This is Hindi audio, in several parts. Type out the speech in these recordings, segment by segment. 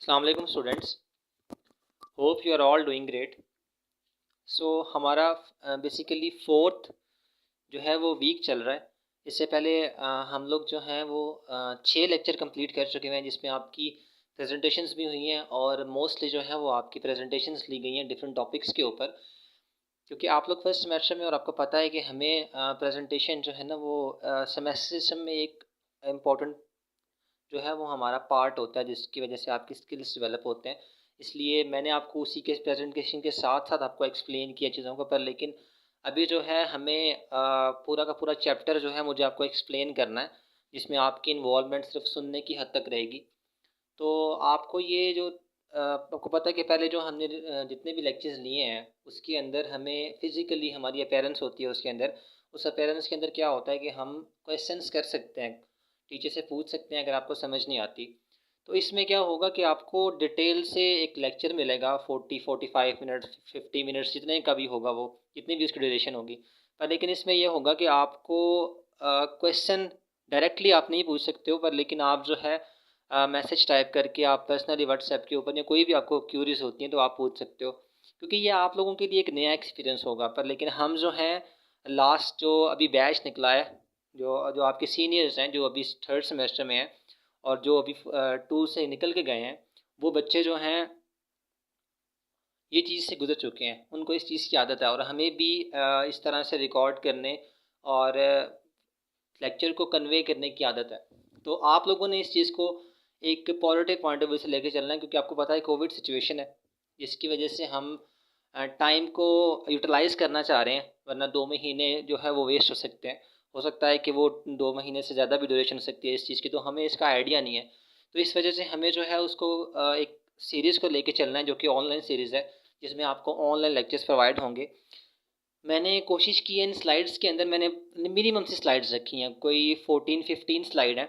अस्सलाम वालेकुम students, hope you are all doing great. So हमारा बेसिकली फोर्थ जो है वो वीक चल रहा है। इससे पहले हम लोग जो हैं वो 6 लेक्चर कंप्लीट कर चुके हैं, जिसमें आपकी प्रेजेंटेशंस भी हुई हैं और मोस्टली जो है वो आपकी प्रेजेंटेशंस ली गई हैं डिफरेंट टॉपिक्स के ऊपर। क्योंकि आप लोग फर्स्ट सेमेस्टर में और आपको पता है कि हमें प्रेजेंटेशन जो है ना वो सेमेस्टर सिस्टम में एक इम्पॉर्टेंट जो है वो हमारा पार्ट होता है, जिसकी वजह से आपकी स्किल्स डेवलप होते हैं। इसलिए मैंने आपको उसी के प्रेजेंटेशन के साथ साथ आपको एक्सप्लेन किया चीज़ों को, पर लेकिन अभी जो है हमें पूरा का पूरा चैप्टर जो है मुझे आपको एक्सप्लेन करना है, जिसमें आपकी इन्वॉल्वमेंट सिर्फ सुनने की हद तक रहेगी। तो आपको ये जो आपको पता है कि पहले जो हमने जितने भी लेक्चर्स लिए हैं उसके अंदर हमें फिज़िकली हमारी अपेयरेंस होती है, उसके अंदर उस अपेयरेंस के अंदर क्या होता है कि हम क्वेश्चंस कर सकते हैं, टीचर से पूछ सकते हैं अगर आपको समझ नहीं आती। तो इसमें क्या होगा कि आपको डिटेल से एक लेक्चर मिलेगा 40-45 मिनट 50 मिनट्स जितने का भी होगा, वो जितनी भी उसकी ड्यूरेशन होगी। पर लेकिन इसमें यह होगा कि आपको क्वेश्चन डायरेक्टली आप नहीं पूछ सकते हो, पर लेकिन आप जो है मैसेज टाइप करके आप पर्सनली व्हाट्सएप के ऊपर या कोई भी आपको क्यूरीज होती हैं तो आप पूछ सकते हो। क्योंकि ये आप लोगों के लिए एक नया एक्सपीरियंस होगा। पर लेकिन हम जो हैं लास्ट जो अभी बैच निकला है, जो जो आपके सीनियर्स हैं जो अभी थर्ड सेमेस्टर में हैं और जो अभी 2 से निकल के गए हैं, वो बच्चे जो हैं ये चीज़ से गुजर चुके हैं, उनको इस चीज़ की आदत है। और हमें भी इस तरह से रिकॉर्ड करने और लेक्चर को कन्वे करने की आदत है। तो आप लोगों ने इस चीज़ को एक पॉजिटिव पॉइंट ऑफ व्यू से लेके चलना है, क्योंकि आपको पता है कोविड सिचुएशन है, जिसकी वजह से हम टाइम को यूटिलाइज़ करना चाह रहे हैं, वरना 2 महीने जो है वो वेस्ट हो सकते हैं। हो सकता है कि वो 2 महीने से ज़्यादा भी ड्यूरेशन हो सकती है इस चीज़ की, तो हमें इसका आइडिया नहीं है। तो इस वजह से हमें जो है उसको एक सीरीज़ को लेके चलना है, जो कि ऑनलाइन सीरीज़ है, जिसमें आपको ऑनलाइन लेक्चर्स प्रोवाइड होंगे। मैंने कोशिश की है इन स्लाइड्स के अंदर, मैंने मिनिमम सी स्लाइड्स रखी हैं, कोई 14-15 स्लाइड हैं।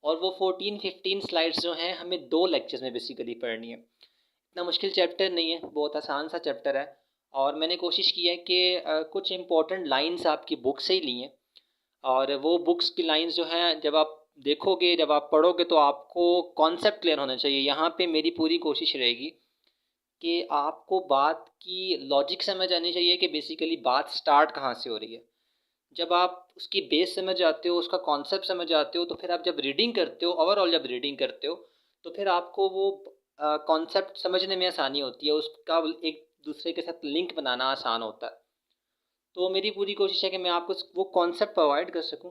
और वो 14-15 स्लाइड्स जो हैं हमें 2 लेक्चर्स में बेसिकली पढ़नी है। इतना मुश्किल चैप्टर नहीं है, बहुत आसान सा चैप्टर है। और मैंने कोशिश की है कि कुछ इंपॉर्टेंट लाइंस आपकी बुक से ही ली हैं, और वो बुक्स की लाइंस जो हैं जब आप देखोगे, जब आप पढ़ोगे, तो आपको कॉन्सेप्ट क्लियर होना चाहिए। यहाँ पे मेरी पूरी कोशिश रहेगी कि आपको बात की लॉजिक समझ आनी चाहिए कि बेसिकली बात स्टार्ट कहाँ से हो रही है। जब आप उसकी बेस समझ जाते हो, उसका कॉन्सेप्ट समझ जाते हो, तो फिर आप जब रीडिंग करते हो, ओवरऑल जब रीडिंग करते हो, तो फिर आपको वो कॉन्सेप्ट समझने में आसानी होती है, उसका एक दूसरे के साथ लिंक बनाना आसान होता है। तो मेरी पूरी कोशिश है कि मैं आपको वो कॉन्सेप्ट प्रोवाइड कर सकूं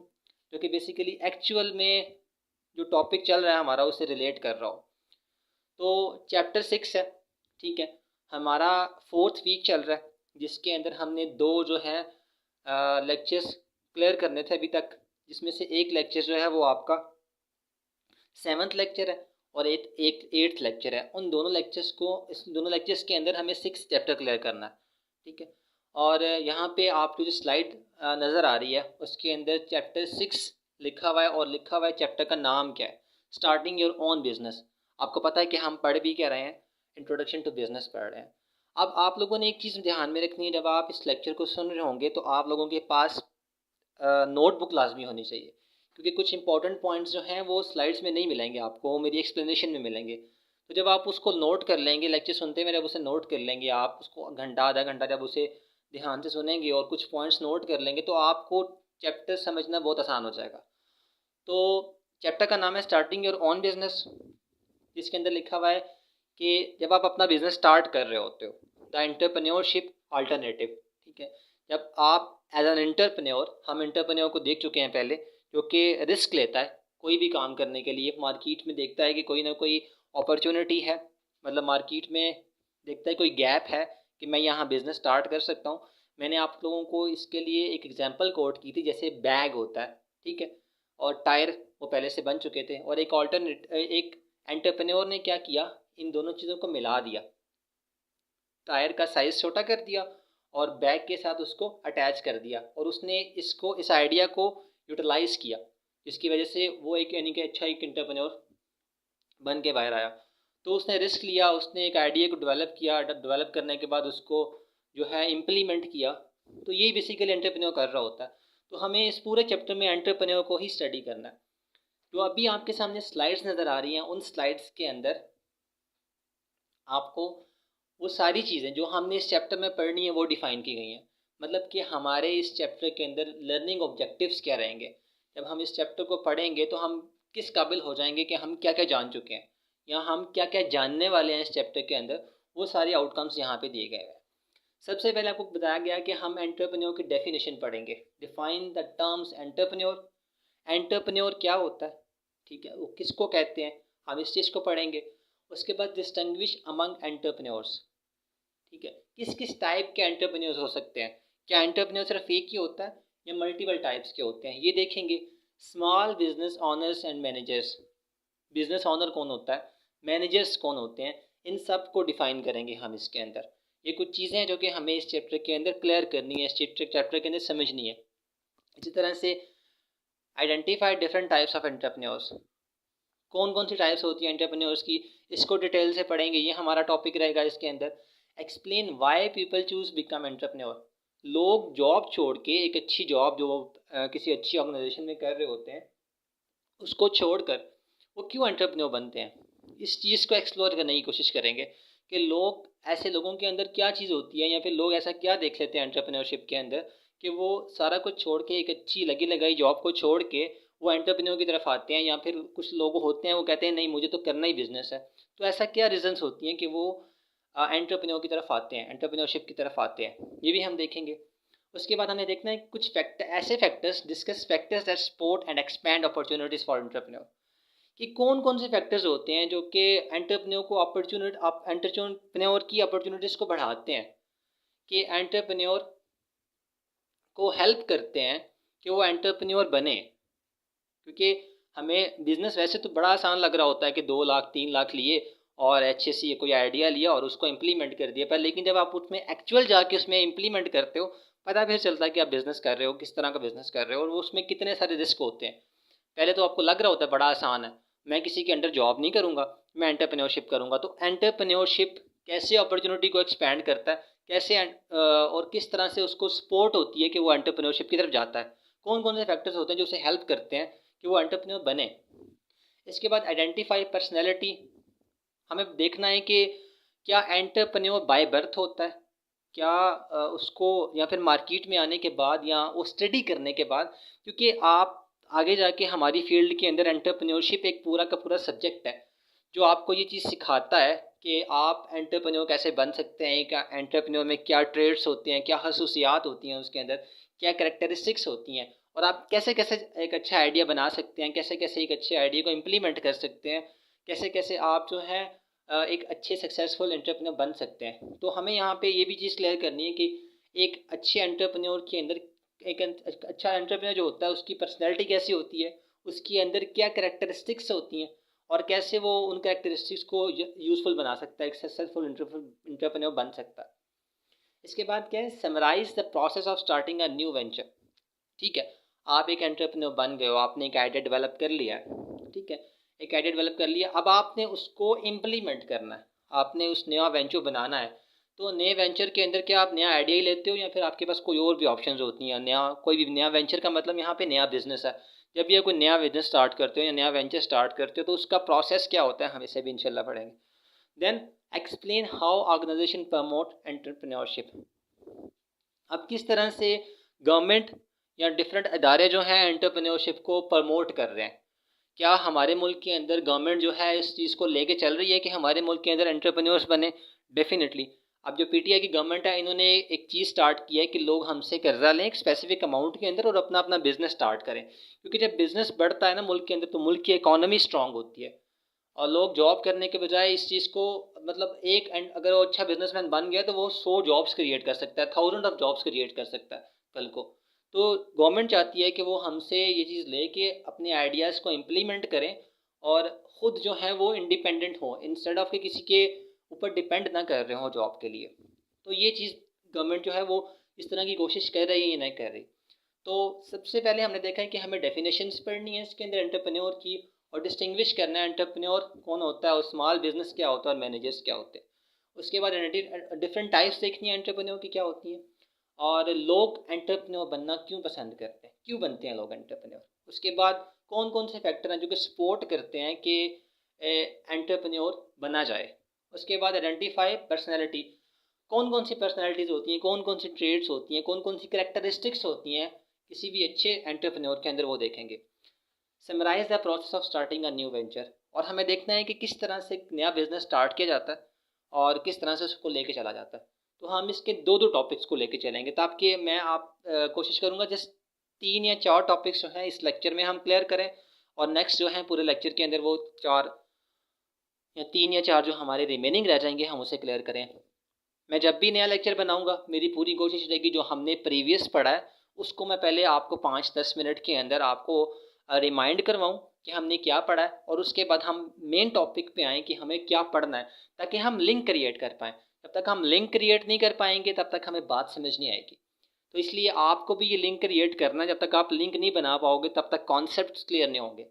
जो कि बेसिकली एक्चुअल में जो टॉपिक चल रहा है हमारा उससे रिलेट कर रहा हो। तो चैप्टर 6 है, ठीक है। हमारा फोर्थ वीक चल रहा है, जिसके अंदर हमने 2 जो है लेक्चर्स क्लियर करने थे अभी तक, जिसमें से एक लेक्चर जो है वो आपका 7th लेक्चर है और एक 8th लेक्चर है। उन दोनों लेक्चर्स को, इस दोनों लेक्चर्स के अंदर हमें 6 चैप्टर क्लियर करना है, ठीक है। और यहाँ पे आपको जो स्लाइड नज़र आ रही है उसके अंदर चैप्टर 6 लिखा हुआ है, और लिखा हुआ है चैप्टर का नाम क्या है, स्टार्टिंग योर ओन बिजनेस। आपको पता है कि हम पढ़ भी क्या रहे हैं, इंट्रोडक्शन टू बिजनेस पढ़ रहे हैं। अब आप लोगों ने एक चीज़ ध्यान में रखनी है, जब आप इस लेक्चर को सुन रहे होंगे तो आप लोगों के पास नोटबुक लाजमी होनी चाहिए, क्योंकि कुछ इंपॉर्टेंट पॉइंट्स जो हैं वो स्लाइड्स में नहीं मिलेंगे आपको, वो मेरी एक्सप्लेनेशन में मिलेंगे। तो जब आप उसको नोट कर लेंगे, लेक्चर सुनते हुए जब उसे नोट कर लेंगे, आप उसको घंटा आधा घंटा जब उसे ध्यान से सुनेंगे और कुछ पॉइंट्स नोट कर लेंगे, तो आपको चैप्टर समझना बहुत आसान हो जाएगा। तो चैप्टर का नाम है स्टार्टिंग योर ओन बिजनेस, जिसके अंदर लिखा हुआ है कि जब आप अपना बिजनेस स्टार्ट कर रहे होते हो, द एंटरप्रेन्योरशिप अल्टरनेटिव, ठीक है। जब आप एज एन एंटरप्रेन्योर, हम एंटरप्रेन्योर को देख चुके हैं पहले, जो कि रिस्क लेता है कोई भी काम करने के लिए, मार्केट में देखता है कि कोई ना कोई अपॉर्चुनिटी है, मतलब मार्केट में देखता है कोई गैप है कि मैं यहाँ बिज़नेस स्टार्ट कर सकता हूँ। मैंने आप लोगों को इसके लिए एक एग्जांपल कोट की थी, जैसे बैग होता है, ठीक है, और टायर वो पहले से बन चुके थे, और एक एंटरप्रेन्योर ने क्या किया, इन दोनों चीज़ों को मिला दिया, टायर का साइज़ छोटा कर दिया और बैग के साथ उसको अटैच कर दिया, और उसने इस आइडिया को यूटिलाइज़ किया, जिसकी वजह से वो एक यानी कि अच्छा एक एंटरप्रेन्योर बन के बाहर आया। तो उसने रिस्क लिया, उसने एक आइडिया को डेवलप किया, डेवलप करने के बाद उसको जो है इम्प्लीमेंट किया। तो यही बेसिकली एंटरप्रेन्योर कर रहा होता है। तो हमें इस पूरे चैप्टर में एंटरप्रेन्योर को ही स्टडी करना है। जो अभी आपके सामने स्लाइड्स नज़र आ रही हैं, उन स्लाइड्स के अंदर आपको वो सारी चीज़ें जो हमने इस चैप्टर में पढ़नी है वो डिफ़ाइन की गई हैं। मतलब कि हमारे इस चैप्टर के अंदर लर्निंग ऑब्जेक्टिव्स क्या रहेंगे। जब हम इस चैप्टर को पढ़ेंगे तो हम किस काबिल हो जाएंगे कि हम क्या क्या जान चुके हैं या हम क्या क्या जानने वाले हैं इस चैप्टर के अंदर, वो सारे आउटकम्स यहाँ पे दिए गए हैं। सबसे पहले आपको बताया गया कि हम एंटरप्रेन्योर की डेफिनेशन पढ़ेंगे। Define the terms entrepreneur. Entrepreneur क्या होता है, ठीक है, वो किसको कहते हैं, हम इस चीज़ को पढ़ेंगे। उसके बाद डिस्टिंग्विश अमंग एंटरप्रेन्योर्स, ठीक है, किस किस टाइप के एंटरप्रेन्योर्स हो सकते हैं, क्या एंटरप्रेन्योर सिर्फ एक ही होता है या मल्टीपल टाइप्स के होते हैं, ये देखेंगे। Small business honours and managers, business honour कौन होता है, मैनेजर्स कौन होते हैं, इन सब को डिफाइन करेंगे हम इसके अंदर। ये कुछ चीज़ें हैं जो कि हमें इस चैप्टर के अंदर क्लियर करनी है, इस चैप्टर के अंदर समझनी है। इसी तरह से identify different types of entrepreneurs, कौन कौन सी टाइप्स होती हैं एंटरप्रेन्योर्स की, इसको डिटेल से पढ़ेंगे, ये हमारा टॉपिक रहेगा इसके अंदर। Explain why people choose become entrepreneur, लोग जॉब छोड़ के एक अच्छी जॉब जो किसी अच्छी ऑर्गेनाइजेशन में कर रहे होते हैं उसको छोड़कर वो क्यों एंटरप्रेन्योर बनते हैं, इस चीज़ को एक्सप्लोर करने की कोशिश करेंगे कि लोग, ऐसे लोगों के अंदर क्या चीज़ होती है या फिर लोग ऐसा क्या देख लेते हैं एंटरप्रेन्योरशिप के अंदर कि वो सारा कुछ छोड़ के, एक अच्छी लगी लगाई जॉब को छोड़ के वो एंटरप्रेन्योर की तरफ आते हैं। या फिर कुछ लोग होते हैं वो कहते हैं नहीं मुझे तो करना ही बिजनेस है। तो ऐसा क्या रीजंस होती हैं कि वो एंटरप्रेन्योर की तरफ आते हैं, एंटरप्रेन्योरशिप की तरफ आते हैं, ये भी हम देखेंगे। उसके बाद हमें देखना है कुछ फैक्टर, ऐसे factors, discuss factors that support and expand opportunities for entrepreneur, कि कौन कौन से फैक्टर्स होते हैं जो कि एंटरप्रेन्योर को एंटरप्रेन्योर की अपॉर्चुनिटीज़ को बढ़ाते हैं, कि एंटरप्रेन्योर को हेल्प करते हैं कि वो एंटरप्रेन्योर बने। क्योंकि हमें बिज़नेस वैसे तो बड़ा आसान लग रहा होता है कि 2 लाख 3 लाख लिए और अच्छे से कोई आइडिया लिया और उसको इम्प्लीमेंट कर दिया, पर लेकिन जब आप उसमें एक्चुअल जाके उसमें इम्प्लीमेंट करते हो पता फिर चलता है कि आप बिज़नेस कर रहे हो, किस तरह का बिज़नेस कर रहे हो और वो उसमें कितने सारे रिस्क होते हैं। पहले तो आपको लग रहा होता है बड़ा आसान है, मैं किसी के अंडर जॉब नहीं करूँगा, मैं एंटरप्रेन्योरशिप करूँगा। तो एंटरप्रेन्योरशिप कैसे अपॉर्चुनिटी को एक्सपैंड करता है, कैसे और किस तरह से उसको सपोर्ट होती है कि वो एंटरप्रेन्योरशिप की तरफ जाता है, कौन कौन से फैक्टर्स होते हैं जो उसे हेल्प करते हैं कि वो एंटरप्रेन्योर बने। इसके बाद आइडेंटिफाई पर्सनैलिटी, हमें देखना है कि क्या एंटरप्रेन्योर बाय बर्थ होता है, क्या उसको या फिर मार्केट में आने के बाद या वो स्टडी करने के बाद, क्योंकि आप आगे जाके हमारी फील्ड के अंदर एंटरप्रेन्योरशिप एक पूरा का पूरा सब्जेक्ट है जो आपको ये चीज़ सिखाता है कि आप एंटरप्रेन्योर कैसे बन सकते हैं, क्या एंटरप्रेन्योर में क्या ट्रेड्स होते हैं, क्या खसूसियात होती हैं उसके अंदर, क्या करेक्टरिस्टिक्स होती हैं और आप कैसे कैसे एक अच्छा आइडिया बना सकते हैं, कैसे कैसे एक अच्छे आइडिया को इम्प्लीमेंट कर सकते हैं, कैसे कैसे आप जो है एक अच्छे सक्सेसफुल एंटरप्रेन्योर बन सकते हैं। तो हमें यहाँ पे ये भी चीज़ क्लियर करनी है कि एक अच्छे एंटरप्रेन्योर के अंदर, एक अच्छा एंटरप्रेन्योर जो होता है उसकी पर्सनैलिटी कैसी होती है, उसके अंदर क्या करेक्टरिस्टिक्स होती हैं और कैसे वो उन करेक्टरिस्टिक्स को यूज़फुल बना सकता है, एक सक्सेसफुल एंटरप्रेन्योर बन सकता है। इसके बाद क्या है, summarize the process of starting a new venture. ठीक है, आप एक एंटरप्रेन्योर बन गए हो, आपने एक आइडिया डेवलप कर लिया है, ठीक है, एक आइडिया डेवलप कर लिया, अब आपने उसको इम्प्लीमेंट करना है, आपने उस नया वेंचर बनाना है। तो नए वेंचर के अंदर क्या आप नया आइडिया ही लेते हो या फिर आपके पास कोई और भी ऑप्शंस होती हैं, नया कोई भी नया वेंचर का मतलब यहाँ पे नया बिजनेस है। जब ये कोई नया बिजनेस स्टार्ट करते हो या नया वेंचर स्टार्ट करते हो तो उसका प्रोसेस क्या होता है, हम इसे भी इंशाल्लाह पढ़ेंगे। Then explain how organization promote entrepreneurship, अब किस तरह से गवर्नमेंट या डिफरेंट अदारे जो हैं एंटरप्रेन्योरशिप को प्रमोट कर रहे हैं। क्या हमारे मुल्क के अंदर गवर्नमेंट जो है इस चीज़ को लेके चल रही है कि हमारे मुल्क के अंदर एंटरप्रेन्योर्स बने? डेफिनेटली। अब जो पीटीआई की गवर्नमेंट है इन्होंने एक चीज़ स्टार्ट की है कि लोग हमसे कर्जा लें एक स्पेसिफिक अमाउंट के अंदर और अपना अपना बिजनेस स्टार्ट करें, क्योंकि जब बिजनेस बढ़ता है ना मुल्क के अंदर तो मुल्क की इकॉनमी स्ट्रांग होती है और लोग जॉब करने के बजाय इस चीज़ को, मतलब एक एंड अगर वो अच्छा बिजनेसमैन बन गया तो वो 100 जॉब्स क्रिएट कर सकता है, थाउजेंड ऑफ जॉब्स क्रिएट कर सकता है कल को। तो गवर्नमेंट चाहती है कि वो हमसे ये चीज़ ले कि अपने आइडियाज़ को इम्प्लीमेंट करें और ख़ुद जो है वो इंडिपेंडेंट हो, इंस्टेड ऑफ कि किसी के ऊपर डिपेंड ना कर रहे हो जॉब के लिए। तो ये चीज़ गवर्नमेंट जो है वो इस तरह की कोशिश कर रही है या नहीं कर रही। तो सबसे पहले हमने देखा है कि हमें डेफिनेशंस पढ़नी है इसके अंदर एंटरप्रेन्योर की और डिस्टिंग्विश करना है एंटरप्रेन्योर कौन होता है और स्मॉल बिजनेस क्या होता है और मैनेजर्स क्या होते हैं। उसके बाद डिफरेंट टाइप्स देखनी है एंटरप्रेन्योर की क्या होती हैं और लोग एंटरप्रेन्योर बनना क्यों पसंद करते हैं, क्यों बनते हैं लोग एंटरप्रेन्योर। उसके बाद कौन कौन से फैक्टर हैं जो कि सपोर्ट करते हैं कि एंटरप्रेन्योर बना जाए, उसके बाद आइडेंटिफाई पर्सनैलिटी, कौन कौन सी पर्सनैलिटीज़ होती हैं, कौन कौन सी ट्रेड्स होती हैं, कौन कौन सी करेक्टरिस्टिक्स होती हैं किसी भी अच्छे एंटरप्रेन्योर के अंदर, वो देखेंगे। Summarize the process of starting a new venture, और हमें देखना है कि किस तरह से एक नया बिजनेस स्टार्ट किया जाता है और किस तरह से उसको लेके चला जाता है। तो हम इसके दो दो टॉपिक्स को लेके चलेंगे, ताकि मैं कोशिश करूँगा जिस 3 या 4 टॉपिक्स जो हैं इस लेक्चर में हम क्लियर करें, और नेक्स्ट जो है पूरे लेक्चर के अंदर वो 4 या 3 या 4 जो हमारे रिमेनिंग रह जाएंगे हम उसे क्लियर करें। मैं जब भी नया लेक्चर बनाऊंगा मेरी पूरी कोशिश रहेगी जो हमने प्रीवियस पढ़ा है उसको मैं पहले आपको 5-10 मिनट के अंदर आपको रिमाइंड करवाऊं कि हमने क्या पढ़ा है, और उसके बाद हम मेन टॉपिक पे आएँ कि हमें क्या पढ़ना है, ताकि हम लिंक क्रिएट कर पाएँ। जब तक हम लिंक क्रिएट नहीं कर पाएंगे तब तक हमें बात समझ नहीं आएगी। तो इसलिए आपको भी ये लिंक क्रिएट करना है, जब तक आप लिंक नहीं बना पाओगे तब तक कॉन्सेप्ट्स क्लियर नहीं होंगे।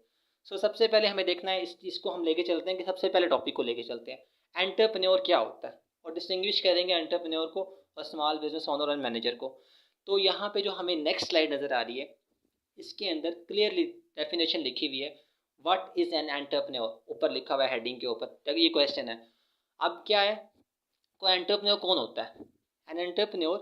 सो सबसे पहले हमें देखना है इस चीज़ को हम लेके चलते हैं कि सबसे पहले टॉपिक को लेके चलते हैं, एंटरप्रेन्योर क्या होता है, और डिस्टिंग्विश करेंगे एंटरप्रेन्योर को और small business owner and manager को। तो यहाँ पे जो हमें नेक्स्ट स्लाइड नज़र आ रही है इसके अंदर क्लियरली डेफिनेशन लिखी हुई है, व्हाट इज़ एन एंटरप्रेन्योर, ऊपर लिखा हुआ है हेडिंग के ऊपर, तब ये क्वेश्चन है। अब क्या है, को एंटरप्रेन्योर कौन होता है? एन एंटरप्रेन्योर,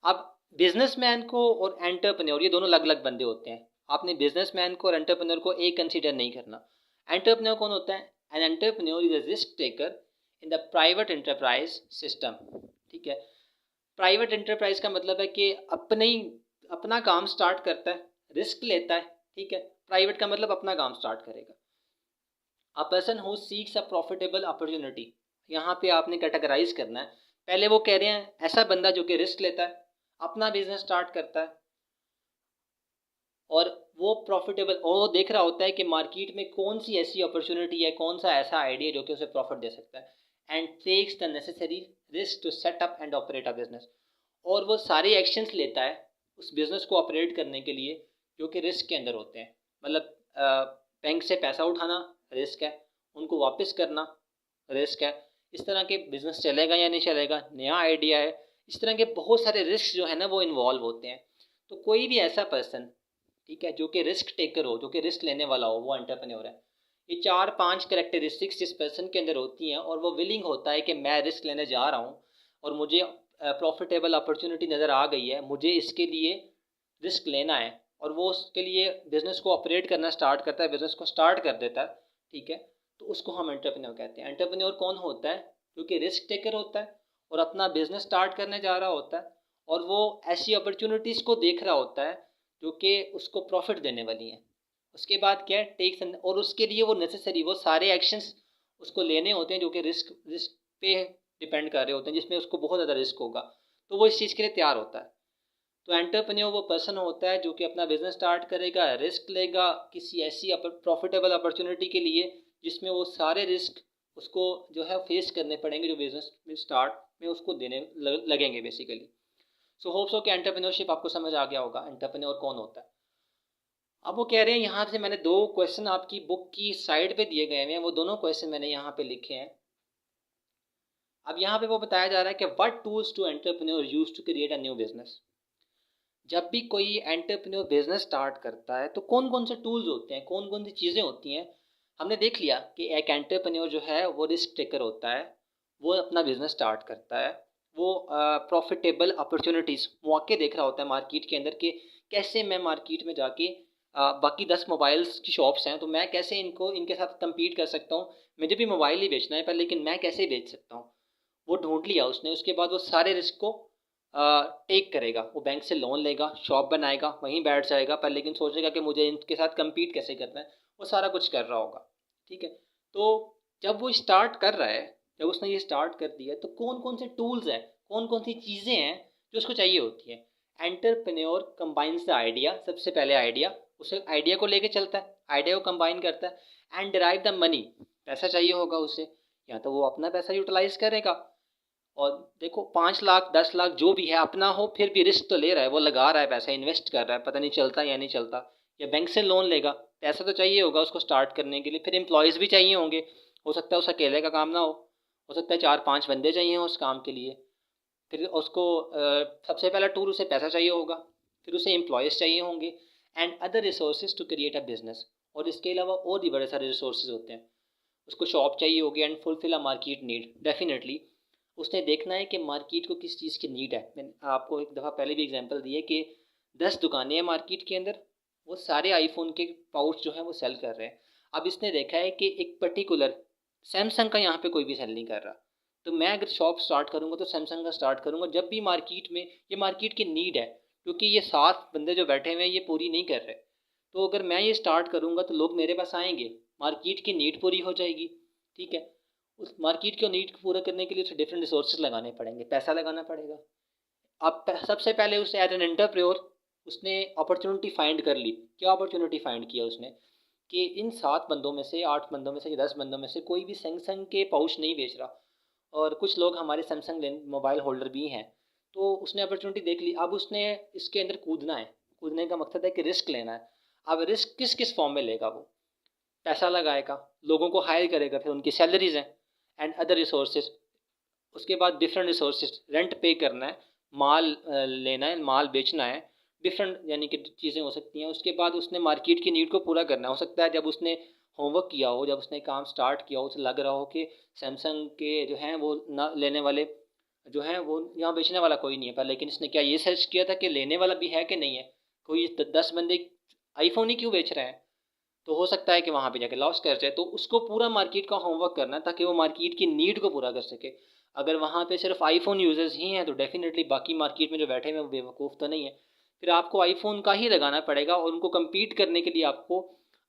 अब बिजनेसमैन को और एंटरप्रेन्योर ये दोनों अलग अलग बंदे होते हैं। आपने बिजनेसमैन को और एंटरप्रेन्योर को एक कंसीडर नहीं करना। एंटरप्रेन्योर कौन होता है? An entrepreneur is a risk taker in the private enterprise system. ठीक है, प्राइवेट एंटरप्राइज का मतलब है कि अपना काम स्टार्ट करता है, रिस्क लेता है। ठीक है, प्राइवेट का मतलब अपना काम स्टार्ट करेगा। A person who seeks a profitable opportunity, यहाँ पे आपने कैटेगराइज करना है। पहले वो कह रहे हैं ऐसा बंदा जो कि रिस्क लेता है, अपना बिजनेस स्टार्ट करता है, और वो प्रॉफिटेबल, और वो देख रहा होता है कि मार्केट में कौन सी ऐसी अपॉर्चुनिटी है, कौन सा ऐसा आइडिया जो कि उसे प्रॉफिट दे सकता है, and takes the necessary risk to set up and operate a business, और वो सारे एक्शंस लेता है उस बिज़नेस को ऑपरेट करने के लिए जो कि रिस्क के अंदर होते हैं। मतलब बैंक से पैसा उठाना रिस्क है, उनको वापस करना रिस्क है, इस तरह के बिज़नेस चलेगा या नहीं चलेगा, नया आइडिया है, इस तरह के बहुत सारे रिस्क जो है ना वो इन्वॉल्व होते हैं। तो कोई भी ऐसा पर्सन, ठीक है, जो कि रिस्क टेकर हो, जो कि रिस्क लेने वाला हो, वो एंटरप्रेन्योर है। ये 4-5 कैरेक्टरिस्टिक्स जिस पर्सन के अंदर होती हैं और वो विलिंग होता है कि मैं रिस्क लेने जा रहा हूँ और मुझे प्रॉफिटेबल अपॉर्चुनिटी नज़र आ गई है, मुझे इसके लिए रिस्क लेना है, और वो उसके लिए बिज़नेस को ऑपरेट करना स्टार्ट करता है, बिज़नेस को स्टार्ट कर देता है। ठीक है, तो उसको हम एंटरप्रेन्योर कहते हैं। एंटरप्रेन्योर कौन होता है? जो कि रिस्क टेकर होता है और अपना बिज़नेस स्टार्ट करने जा रहा होता है, और वो ऐसी अपॉर्चुनिटीज़ को देख रहा होता है जो कि उसको प्रॉफिट देने वाली हैं। उसके बाद क्या है, टेक्स, और उसके लिए वो नेसेसरी वो सारे एक्शंस उसको लेने होते हैं जो कि रिस्क रिस्क पे डिपेंड कर रहे होते हैं, जिसमें उसको बहुत ज़्यादा रिस्क होगा, तो वो इस चीज़ के लिए तैयार होता है। तो एंटरप्रेन्योर वो पर्सन होता है जो कि अपना बिजनेस स्टार्ट करेगा, रिस्क लेगा किसी ऐसी प्रॉफिटेबल अपॉर्चुनिटी के लिए जिसमें वो सारे रिस्क उसको जो है फेस करने पड़ेंगे जो बिजनेस में स्टार्ट में उसको देने लगेंगे बेसिकली। सो होप्स हो कि एंटरप्रेन्योरशिप आपको समझ आ गया होगा, एंटरप्रेन्योर कौन होता है। अब वो कह रहे हैं यहाँ से, मैंने 2 क्वेश्चन आपकी बुक की साइड पे दिए गए हैं, वो दोनों क्वेश्चन मैंने यहाँ पे लिखे हैं। अब यहाँ पे वो बताया जा रहा है कि what tools to entrepreneur use to create a new business. जब भी कोई एंटरप्रेन्योर बिजनेस स्टार्ट करता है तो कौन कौन से टूल्स होते हैं, कौन कौन सी चीज़ें होती हैं। हमने देख लिया कि एक एंटरप्रेन्योर जो है वो रिस्क टेकर होता है, वो अपना बिजनेस स्टार्ट करता है, वो प्रॉफिटेबल अपॉर्चुनिटीज़ मौके देख रहा होता है मार्केट के अंदर कि कैसे मैं मार्केट में जाके बाकी 10 मोबाइल्स की शॉप्स हैं तो मैं कैसे इनके साथ कम्पीट कर सकता हूँ। मुझे भी मोबाइल ही बेचना है पर लेकिन मैं कैसे बेच सकता हूँ, वो ढूंढ लिया उसने। उसके बाद वो सारे रिस्क को टेक करेगा, वो बैंक से लोन लेगा, शॉप बनाएगा, वहीं बैठ जाएगा, पर लेकिन सोचेगा कि मुझे इनके साथ कम्पीट कैसे करना है, वो सारा कुछ कर रहा होगा। ठीक है, तो जब वो स्टार्ट कर रहा है, जब उसने ये स्टार्ट कर दिया तो कौन कौन से टूल्स हैं, कौन कौन सी चीज़ें हैं जो उसको चाहिए होती हैं। एंटरप्रेन्योर कंबाइंस द आइडिया, सबसे पहले आइडिया, उसे आइडिया को लेके चलता है, आइडिया को कंबाइन करता है। एंड डिराइव द मनी, पैसा चाहिए होगा उसे, या तो वो अपना पैसा यूटिलाइज करेगा, और देखो 5 लाख 10 लाख जो भी है अपना हो, फिर भी रिस्क तो ले रहा है, वो लगा रहा है पैसा, इन्वेस्ट कर रहा है, पता नहीं चलता या नहीं चलता, या बैंक से लोन लेगा, पैसा तो चाहिए होगा उसको स्टार्ट करने के लिए, फिर एम्प्लॉयज़ भी चाहिए होंगे, हो सकता है उस अकेले का काम ना हो सकता है 4-5 बंदे चाहिए हों उस काम के लिए। फिर उसको सबसे पहला टूल उसे पैसा चाहिए होगा, फिर उसे एम्प्लॉयज़ चाहिए होंगे, and other resources to create a business, और इसके अलावा और भी बड़े सारे रिसोर्सेज होते हैं। उसको शॉप चाहिए होगी and fulfil a market need. Definitely उसने देखना है कि मार्केट को किस चीज़ की नीड है। मैंने आपको एक दफ़ा पहले भी एग्जांपल दी है कि 10 दुकानें हैं मार्केट के अंदर, वो सारे आईफोन के पाउच जो हैं वो सेल कर रहे हैं। अब इसने देखा है कि एक पर्टिकुलर सैमसंग का यहाँ पे कोई भी सेल नहीं कर रहा, तो मैं अगर शॉप स्टार्ट करूँगा तो सैमसंग का स्टार्ट करूँगा। जब भी मार्केट में ये मार्केट की नीड है, क्योंकि ये 7 बंदे जो बैठे हुए हैं ये पूरी नहीं कर रहे, तो अगर मैं ये स्टार्ट करूँगा तो लोग मेरे पास आएंगे, मार्केट की नीड पूरी हो जाएगी। ठीक है, उस मार्केट की नीड को पूरा करने के लिए उसे डिफरेंट रिसोर्सेज लगाने पड़ेंगे, पैसा लगाना पड़ेगा। अब सबसे पहले उसे एज एन एंटरप्रेन्योर उसने अपॉर्चुनिटी फाइंड कर ली। क्या अपॉर्चुनिटी फाइंड किया उसने कि इन 7 बंदों में से, 8 बंदों में से, 10 बंदों में से कोई भी सैमसंग के पाउच नहीं बेच रहा, और कुछ लोग हमारे सैमसंग मोबाइल होल्डर भी हैं। तो उसने अपॉर्चुनिटी देख ली। अब उसने इसके अंदर कूदना है। कूदने का मकसद है कि रिस्क लेना है। अब रिस्क किस किस फॉर्म में लेगा वो? पैसा लगाएगा, लोगों को हायर करेगा, फिर उनकी सैलरीज हैं एंड अदर रिसोर्सेज। उसके बाद डिफरेंट रिसोर्सेज, रेंट पे करना है, माल लेना है, माल बेचना है, डिफरेंट यानी कि चीज़ें हो सकती हैं। उसके बाद उसने मार्केट की नीड को पूरा करना हो सकता है। जब उसने होमवर्क किया हो, जब उसने काम स्टार्ट किया हो, उसे लग रहा हो कि सैमसंग के जो हैं वो ना लेने वाले जो हैं वो यहाँ बेचने वाला कोई नहीं है पर, लेकिन इसने क्या ये सर्च किया था कि लेने वाला भी है कि नहीं है? कोई 10 बंदे आईफोन ही क्यों बेच रहे हैं? तो हो सकता है कि वहाँ पे जाके लॉस कर जाए। तो उसको पूरा मार्केट का होमवर्क करना है ताकि वो मार्केट की नीड को पूरा कर सके। अगर वहाँ पे सिर्फ आईफोन यूज़र्स ही हैं तो डेफिनेटली बाकी मार्केट में जो बैठे हुए हैं वो बेवकूफ़ तो नहीं है। फिर आपको आईफोन का ही लगाना पड़ेगा और उनको कम्पीट करने के लिए आपको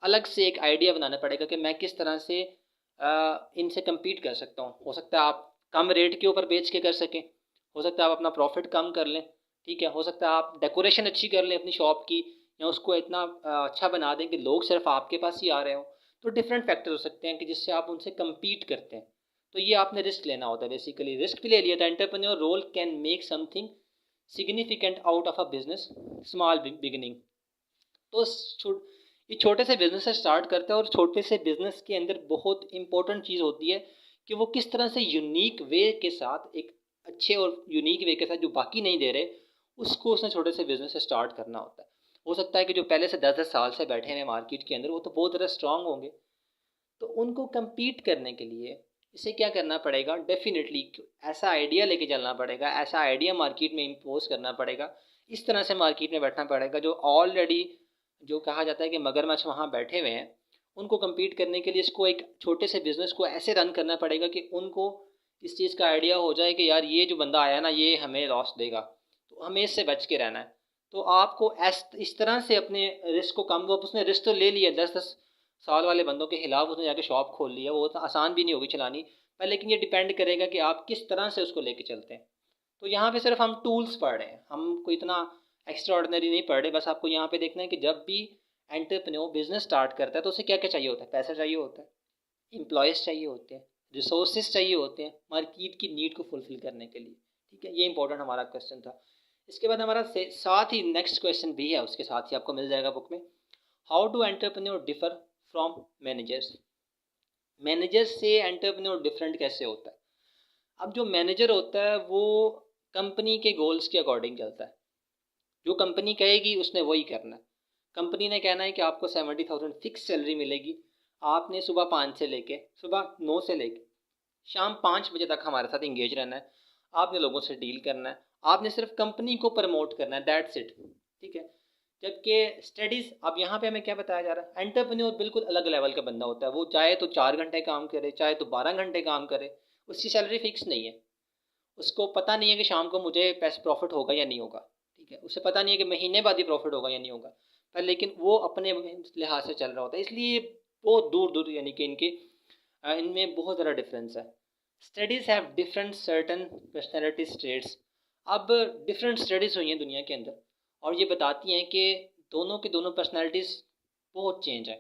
अलग से एक आइडिया बनाना पड़ेगा कि मैं किस तरह से इनसे कम्पीट कर सकता हूँ। हो सकता है आप कम रेट के ऊपर बेच के कर सकें, हो सकता है आप अपना प्रॉफिट कम कर लें, ठीक है, हो सकता है आप डेकोरेशन अच्छी कर लें अपनी शॉप की, या उसको इतना अच्छा बना दें कि लोग सिर्फ आपके पास ही आ रहे हों। तो डिफरेंट फैक्टर हो सकते हैं कि जिससे आप उनसे कम्पीट करते हैं। तो ये आपने रिस्क लेना होता है। बेसिकली रिस्क भी ले लिया था। Entrepreneur role can make something significant out of a business small beginning. तो ये छोटे से बिजनेस से स्टार्ट करते हैं, और छोटे से बिजनेस के अंदर बहुत इंपॉर्टेंट चीज़ होती है कि वो किस तरह से यूनिक वे के साथ, एक अच्छे और यूनिक वे के साथ जो बाकी नहीं दे रहे, उसको उसने छोटे से बिजनेस से स्टार्ट करना होता है। हो सकता है कि जो पहले से 10-10 साल से बैठे हैं मार्केट के अंदर वो तो बहुत ज़्यादा स्ट्रांग होंगे, तो उनको compete करने के लिए इसे क्या करना पड़ेगा? डेफिनेटली ऐसा आइडिया लेके चलना पड़ेगा, ऐसा आइडिया मार्केट में इम्पोज करना पड़ेगा, इस तरह से मार्केट में बैठना पड़ेगा जो ऑलरेडी, जो कहा जाता है कि मगरमच्छ वहाँ बैठे हुए हैं, उनको compete करने के लिए इसको एक छोटे से बिजनेस को ऐसे रन करना पड़ेगा कि उनको इस चीज़ का आइडिया हो जाए कि यार ये जो बंदा आया ना ये हमें लॉस देगा, तो हमें इससे बच के रहना है। तो आपको इस तरह से अपने रिस्क को कम, उसने रिस्क तो ले लिया, 10-10 साल वाले बंदों के खिलाफ उसने जाके शॉप खोल लिया, वो तो आसान भी नहीं होगी चलानी पर, लेकिन ये डिपेंड करेगा कि आप किस तरह से उसको लेके चलते हैं। तो यहाँ पे सिर्फ हम टूल्स पढ़ रहे हैं, हम कोई इतना एक्स्ट्रा ऑर्डिनरी नहीं पढ़ रहे। बस आपको यहाँ पे देखना है कि जब भी एंटरप्रेन्योर बिजनेस स्टार्ट करता है तो उसे क्या क्या चाहिए होता है? पैसा चाहिए होता है, एम्प्लॉयज़ चाहिए होते हैं, रिसोर्सेज चाहिए होते हैं मार्केट की नीड को फुलफिल करने के लिए। ठीक है, ये इंपॉर्टेंट हमारा क्वेश्चन था। इसके बाद हमारा साथ ही नेक्स्ट क्वेश्चन भी है, उसके साथ ही आपको मिल जाएगा बुक में। How do entrepreneur differ from managers? Manager से एंटरप्रेन्योर डिफरेंट कैसे होता है? अब जो मैनेजर होता है वो कंपनी के गोल्स के अकॉर्डिंग चलता है। जो कंपनी कहेगी उसने वही करना है। कंपनी ने कहना है कि आपको 70,000 फिक्स सैलरी मिलेगी, आपने सुबह 5 से लेके, सुबह 9 से लेके शाम 5 बजे तक हमारे साथ इंगेज रहना है, आपने लोगों से डील करना है, आपने सिर्फ कंपनी को प्रमोट करना है, दैट्स इट। ठीक है, जबकि स्टडीज़, अब यहाँ पे हमें क्या बताया जा रहा है? एंटरप्रेन्योर बिल्कुल अलग लेवल का बंदा होता है। वो चाहे तो 4 घंटे काम करे, चाहे तो 12 घंटे काम करे, उसकी सैलरी फिक्स नहीं है। उसको पता नहीं है कि शाम को मुझे पैसे प्रॉफिट होगा या नहीं होगा। ठीक है, उसे पता नहीं है कि महीने बाद ही प्रॉफिट होगा या नहीं होगा, पर लेकिन वो अपने लिहाज से चल रहा होता है। इसलिए बहुत दूर दूर यानी कि इनमें बहुत ज़्यादा डिफरेंस है। Studies have different certain personality traits. अब डिफरेंट स्टडीज़ हुई हैं दुनिया के अंदर और ये बताती हैं कि दोनों के दोनों पर्सनैलिटीज़ बहुत चेंज है,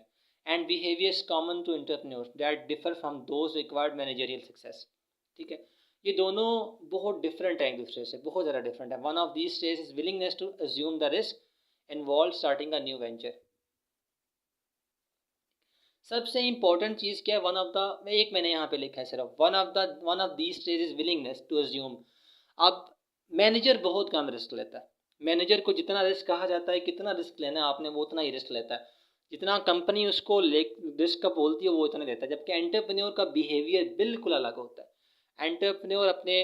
and behaviours common to entrepreneurs that differ from those required managerial success. ठीक है, ये दोनों बहुत डिफरेंट है एक दूसरे से, बहुत ज़्यादा डिफरेंट है। One of these stage is willingness to assume the risk involve starting a new venture. सबसे इंपॉर्टेंट चीज़ क्या है? वन ऑफ द, मैंने यहाँ पे लिखा है सिर्फ, one of these stage is willingness to assume. अब मैनेजर बहुत कम रिस्क लेता है। मैनेजर को जितना रिस्क कहा जाता है कितना रिस्क लेना है आपने, वो उतना ही रिस्क लेता है। जितना कंपनी उसको रिस्क का बोलती है वो इतना देता है, जबकि एंटरप्रेन्योर का बिहेवियर बिल्कुल अलग होता है। एंटरप्रेन्योर अपने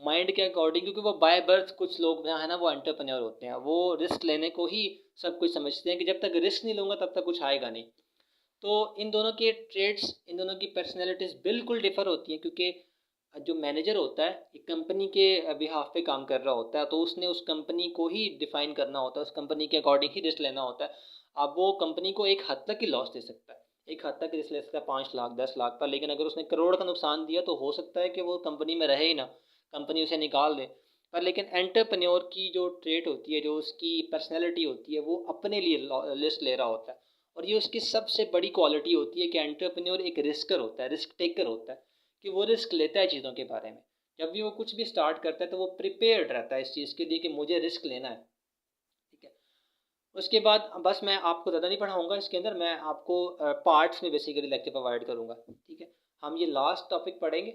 माइंड के अकॉर्डिंग, क्योंकि वो बाय बर्थ कुछ लोग जहाँ है ना वो एंटरप्रेन्योर होते हैं, वो रिस्क लेने को ही सब कुछ समझते हैं कि जब तक रिस्क नहीं लूँगा तब तक कुछ आएगा नहीं। तो इन दोनों के ट्रेड्स, इन दोनों की पर्सनैलिटीज़ बिल्कुल डिफ़र होती हैं, क्योंकि जो मैनेजर होता है एक कंपनी के बिहाफ पे काम कर रहा होता है, तो उसने उस कंपनी को ही डिफ़ाइन करना होता है, उस कंपनी के अकॉर्डिंग ही रिस्क लेना होता है। अब वो कंपनी को एक हद तक ही लॉस दे सकता है, एक हद तक रिस्क ले सकता है 5 लाख 10 लाख का, लेकिन अगर उसने करोड़ का नुकसान दिया तो हो सकता है कि वो कंपनी में रहे ही ना, कंपनी उसे निकाल दे। पर लेकिन एंटरप्रेन्योर की जो ट्रेट होती है, जो उसकी पर्सनैलिटी होती है, वो अपने लिए रिस्क ले रहा होता है। और ये उसकी सबसे बड़ी क्वालिटी होती है कि एंटरप्रेन्योर एक रिस्कर होता है, रिस्क टेकर होता है, कि वो रिस्क लेता है चीज़ों के बारे में। जब भी वो कुछ भी स्टार्ट करता है तो वो प्रिपेयर्ड रहता है इस चीज़ के लिए कि मुझे रिस्क लेना है। ठीक है। उसके बाद बस मैं आपको ज़्यादा नहीं पढ़ाऊँगा इसके अंदर, मैं आपको पार्ट्स में बेसिकली लेक्चर प्रोवाइड करूँगा। ठीक है। हम ये लास्ट टॉपिक पढ़ेंगे,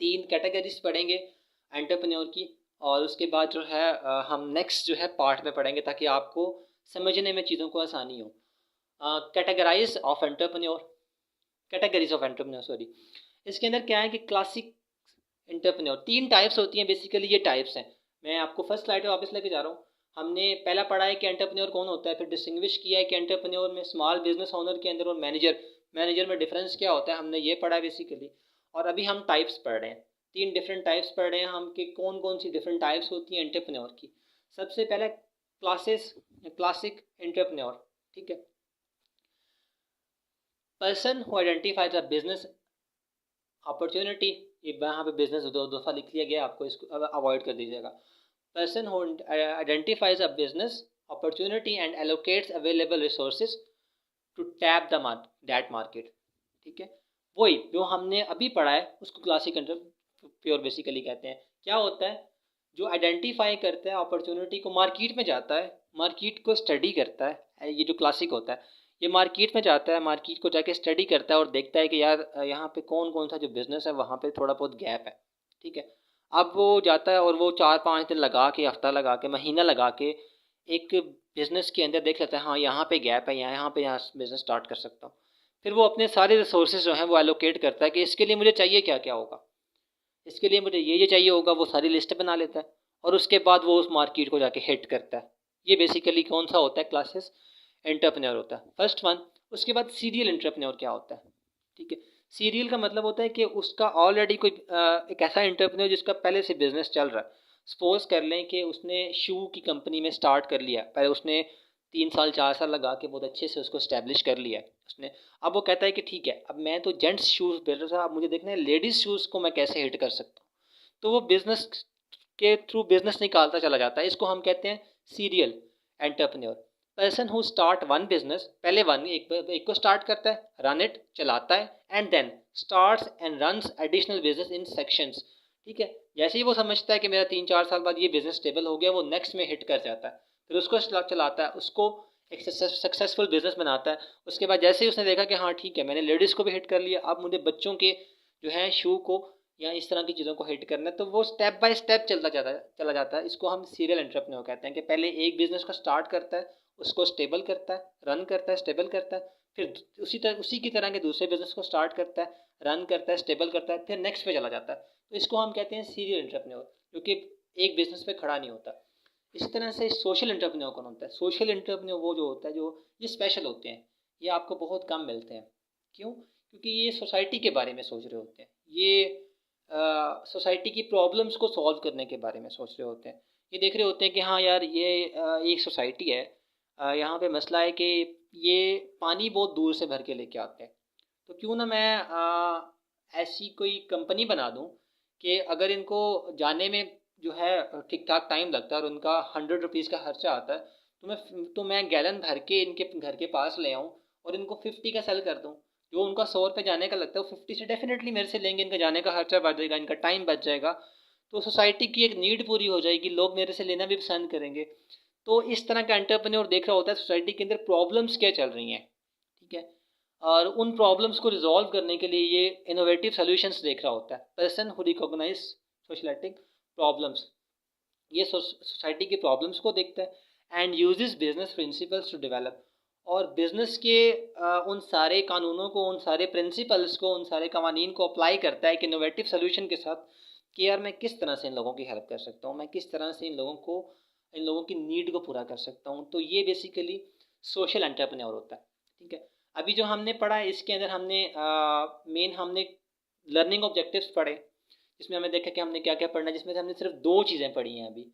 3 कैटेगरीज पढ़ेंगे एंटरप्रेन्योर की, और उसके बाद जो है हम नेक्स्ट जो है पार्ट में पढ़ेंगे ताकि आपको समझने में चीज़ों को आसानी हो। Categorize of entrepreneur, categories of entrepreneur sorry. इसके अंदर क्या है कि क्लासिक एंटरप्रेन्योर, 3 टाइप्स होती हैं बेसिकली, ये टाइप्स हैं। मैं आपको फर्स्ट स्लाइड पे वापस लेके जा रहा हूँ। हमने पहला पढ़ा है कि एंटरप्रेन्योर कौन होता है, फिर डिस्टिंग्विश किया है कि एंटरप्रेन्योर में स्मॉल बिजनेस ओनर के अंदर और मैनेजर में डिफरेंस क्या होता है, हमने ये पढ़ा है बेसिकली। और अभी हम टाइप्स पढ़ रहे हैं, 3 डिफरेंट टाइप्स पढ़ रहे हैं हम कि कौन कौन सी डिफरेंट टाइप्स होती हैं एंटरप्रेन्योर की। सबसे पहले क्लासिक एंटरप्रेन्योर। ठीक है। Person who identifies a business opportunity, ये यहाँ पे बिजनेस दो दफ़ा लिख लिया गया, आपको इसको अवॉइड कर दीजिएगा। Person who identifies a business opportunity and allocates available resources to tap the that market. ठीक है। वही जो हमने अभी पढ़ा है उसको क्लासिक एंटरप्रेन्योर बेसिकली कहते हैं। क्या होता है, जो आइडेंटिफाई करता है अपॉर्चुनिटी को, मार्केट में जाता है, मार्केट को स्टडी करता है, ये जो क्लासिक होता है, ये मार्केट में जाता है, मार्केट को जाके स्टडी करता है और देखता है कि यार यहाँ पे कौन कौन सा जो बिज़नेस है वहाँ पे थोड़ा बहुत गैप है। ठीक है। अब वो जाता है और वो 4-5 दिन लगा के, हफ्ता लगा के, महीना लगा के एक बिज़नेस के अंदर देख लेता है, हाँ यहाँ पे गैप है, यहाँ पे यहाँ बिज़नेस स्टार्ट कर सकता हूँ। फिर वो अपने सारे रिसोर्सेज जो हैं वो एलोकेट करता है कि इसके लिए मुझे चाहिए क्या क्या होगा, इसके लिए मुझे ये चाहिए होगा, वो सारी लिस्ट बना लेता है और उसके बाद वो उस मार्केट को जाके हिट करता है। ये बेसिकली कौन सा होता है, क्लासेस एंटरप्रेन्योर होता है, फर्स्ट वन। उसके बाद सीरियल एंटरप्रेन्योर क्या होता है। ठीक है। सीरियल का मतलब होता है कि उसका ऑलरेडी कोई एक ऐसा एंटरप्रेन्योर जिसका पहले से बिजनेस चल रहा है। सपोज कर लें कि उसने शू की कंपनी में स्टार्ट कर लिया, पहले उसने 3 साल 4 साल लगा के बहुत अच्छे से उसको स्टैब्लिश कर लिया है उसने। अब वो कहता है कि ठीक है, अब मैं तो जेंट्स शूज़ बेच रहा था, अब मुझे देखना है लेडीज़ शूज़ को मैं कैसे हिट कर सकता हूँ। तो वो बिजनेस के थ्रू बिजनेस निकालता चला जाता है, इसको हम कहते हैं serial entrepreneur. Person who start one business, पहले एक को स्टार्ट करता है, रन इट चलाता है, and then starts and runs additional business in sections. ठीक है। जैसे ही वो समझता है कि मेरा 3-4 साल बाद ये बिजनेस स्टेबल हो गया, वो नेक्स्ट में हिट कर जाता है, फिर उसको चलाता है, उसको एक सक्सेसफुल बिजनेस बनाता है। उसके बाद जैसे ही उसने देखा कि हाँ ठीक है, मैंने लेडीज़ को भी हिट कर लिया, अब मुझे बच्चों के जो है शू को या इस तरह की चीज़ों को हिट करना है, तो वो स्टेप बाय स्टेप चला जाता है। इसको हम सीरियल एंटरप्रेन्योर कहते हैं कि पहले एक बिजनेस को स्टार्ट करता है, उसको स्टेबल करता है, रन करता है, स्टेबल करता है, फिर उसी की तरह के दूसरे बिजनेस को स्टार्ट करता है, रन करता है, स्टेबल करता है, फिर नेक्स्ट पे चला जाता है। तो इसको हम कहते हैं सीरियल एंटरप्रेन्योर, जो कि एक बिजनेस पे खड़ा नहीं होता। इसी तरह से सोशल एंटरप्रेन्योर कौन होता है। सोशल एंटरप्रेन्योर वो जो होता है, जो ये स्पेशल होते हैं, ये आपको बहुत कम मिलते हैं। क्यों? क्योंकि ये सोसाइटी के बारे में सोच रहे होते हैं, ये सोसाइटी की प्रॉब्लम्स को सॉल्व करने के बारे में सोच रहे होते हैं। ये देख रहे होते हैं कि हाँ यार ये एक सोसाइटी है, यहाँ पे मसला है कि ये पानी बहुत दूर से भर के लेके आते हैं, तो क्यों ना मैं ऐसी कोई कंपनी बना दूँ कि अगर इनको जाने में जो है ठीक ठाक टाइम लगता है और उनका 100 रुपीज़ का खर्चा आता है, तो मैं गैलन भर के इनके घर के पास ले आऊँ और इनको 50 का सेल कर दूँ। जो उनका 100 रुपये जाने का लगता है, वो 50 से डेफिनेटली मेरे से लेंगे, इनका जाने का खर्चा बच जाएगा, इनका टाइम बच जाएगा, तो सोसाइटी की एक नीड पूरी हो जाएगी, लोग मेरे से लेना भी पसंद करेंगे। तो इस तरह का एंटरप्रेन्योर देख रहा होता है सोसाइटी के अंदर प्रॉब्लम्स क्या चल रही हैं। ठीक है। और उन प्रॉब्लम्स को रिजॉल्व करने के लिए ये इनोवेटिव सॉल्यूशंस देख रहा होता है। Person who recognize societal problems, ये सोसाइटी की प्रॉब्लम्स को देखता है, and uses business principles to develop, और बिज़नेस के उन सारे कानूनों को, उन सारे प्रिंसिपल्स को, उन सारे कवानीन को अप्लाई करता है एक इनोवेटिव सोल्यूशन के साथ कि यार मैं किस तरह से इन लोगों की हेल्प कर सकता हूँ, मैं किस तरह से इन लोगों की नीड को पूरा कर सकता हूँ। तो ये बेसिकली सोशल एंटरप्रेन्योर होता है। ठीक है, अभी जो हमने पढ़ा है इसके अंदर हमने लर्निंग ऑब्जेक्टिव्स पढ़े, जिसमें हमें देखा कि हमने क्या क्या पढ़ना है, जिसमें से हमने सिर्फ दो चीज़ें पढ़ी हैं अभी,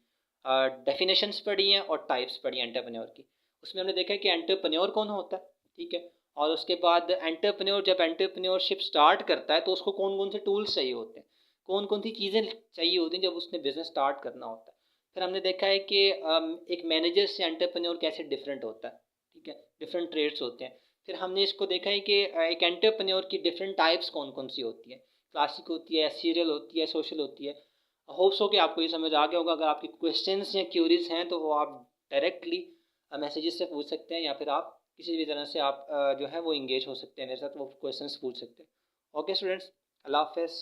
डेफिनेशंस पढ़ी हैं और टाइप्स पढ़ी हैं एंटरप्रेन्योर की। उसमें हमने देखा कि एंटरप्रेन्योर कौन होता है, ठीक है, और उसके बाद जब एंटरप्रेन्योरशिप स्टार्ट करता है तो उसको कौन कौन से टूल्स चाहिए होते हैं, कौन कौन सी चीज़ें चाहिए होती हैं जब उसने बिजनेस स्टार्ट करना होता है। फिर हमने देखा है कि एक मैनेजर से एंटरप्रेन्योर कैसे डिफरेंट होता है, ठीक है, डिफरेंट ट्रेड्स होते हैं। फिर हमने इसको देखा है कि एक एंटरप्रेन्योर की डिफरेंट टाइप्स कौन कौन सी होती है, क्लासिक होती है, सीरियल होती है, सोशल होती है। होप्स हो कि आपको ये समझ आ गया होगा। अगर आपके क्वेश्चंस या क्यूरीज हैं तो वो आप डायरेक्टली मैसेजेस से पूछ सकते हैं, या फिर आप किसी भी तरह से आप जो है वो इंगेज हो सकते हैं मेरे साथ, वो क्वेश्चंस पूछ सकते हैं। ओके स्टूडेंट्स, अल्लाह हाफ़िज़।